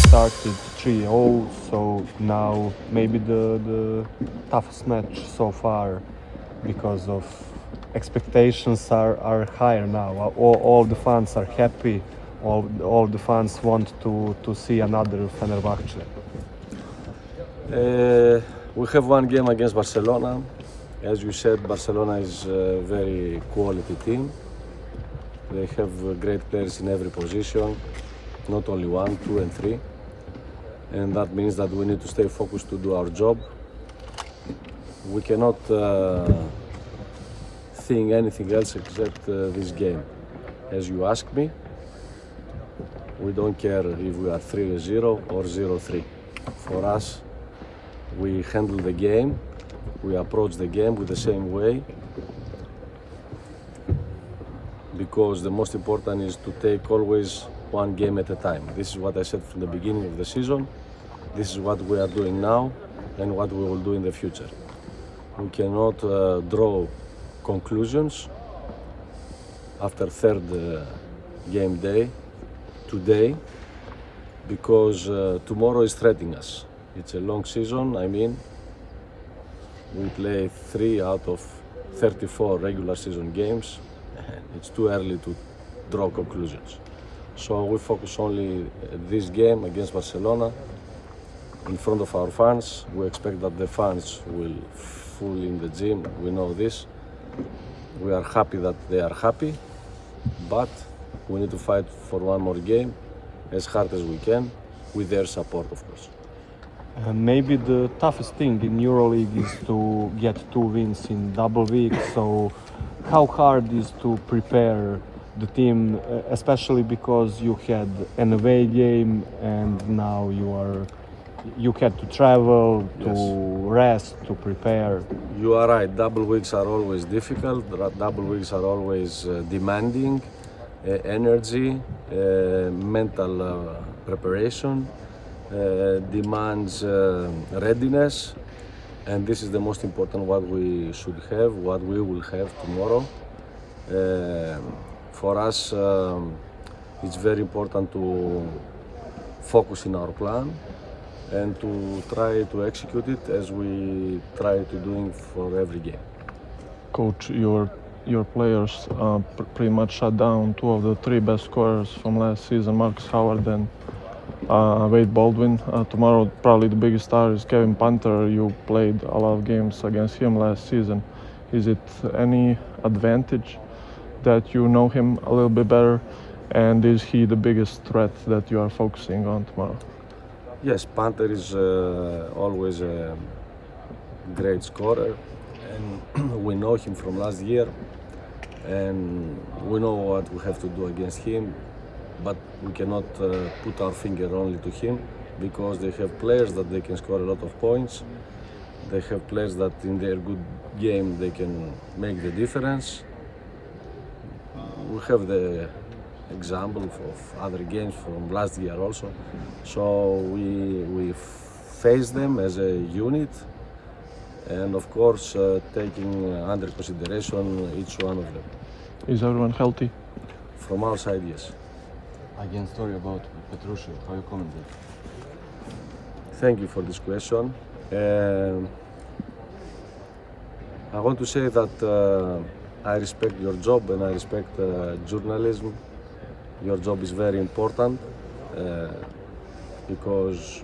started 3-0, so now maybe the toughest match so far because of expectations are higher now. All the fans are happy. All the fans want to see another Fenerbahce. We have one game against Barcelona. As you said, Barcelona is a very quality team. They have great players in every position, not only 1, 2 and 3. And that means that we need to stay focused to do our job. We cannot think anything else except this game. As you asked me, we don't care if we are 3-0 or 0-3. For us, we handle the game, we approach the game with the same way, because the most important is to take always one game at a time. This is what I said from the beginning of the season. This is what we are doing now and what we will do in the future. We cannot draw conclusions after third game day today, because tomorrow is threatening us. It's a long season. I mean, we play 3 out of 34 regular season games. It's too early to draw conclusions. So we focus only this game against Barcelona in front of our fans. We expect that the fans will full in the gym. We know this. We are happy that they are happy, but we need to fight for one more game as hard as we can with their support, of course. Maybe the toughest thing in EuroLeague is to get 2 wins in double week. So how hard is to prepare the team, especially because you had an away game and now you had to travel, to rest, to prepare. You are right. Double weeks are always difficult. Double weeks are always demanding energy, mental preparation. Demands readiness, and this is the most important what we should have, what we will have tomorrow. For us, it's very important to focus in our plan and to try to execute it as we try to do it for every game. Coach, your players pretty much shut down 2 of the 3 best scorers from last season, Marcus Howard and Wade Baldwin. Tomorrow, probably the biggest star is Kevin Panther. You played a lot of games against him last season. Is it any advantage that you know him a little bit better? And is he the biggest threat that you are focusing on tomorrow? Yes, Panther is always a great scorer, and we know him from last year, and we know what we have to do against him. But we cannot put our finger only to him, because they have players that they can score a lot of points. They have players that in their good game they can make the difference. We have the example of other games from last year also. So we face them as a unit, and of course taking under consideration each one of them. Is everyone healthy? From our side, yes. Again, story about Petruševa, how you comment that? Thank you for this question. I want to say that I respect your job and I respect journalism. Your job is very important because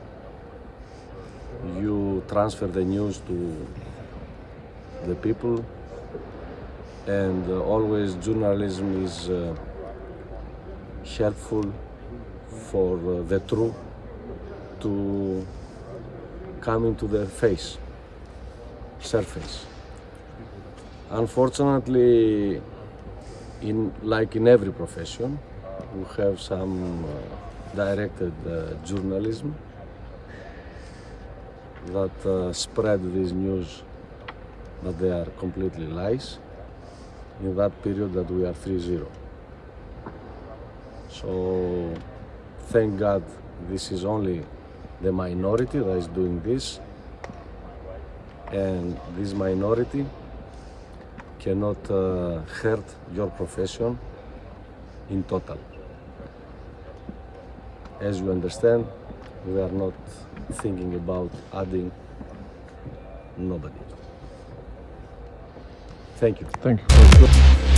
you transfer the news to the people, and always journalism is helpful for the truth to come into the surface. Unfortunately, like in every profession, we have some directed journalism that spread this news that they are completely lies in that period that we are 3-0. So thank God this is only the minority that is doing this, and this minority cannot hurt your profession in total. As you understand, we are not thinking about adding nobody. Thank you. Thank you.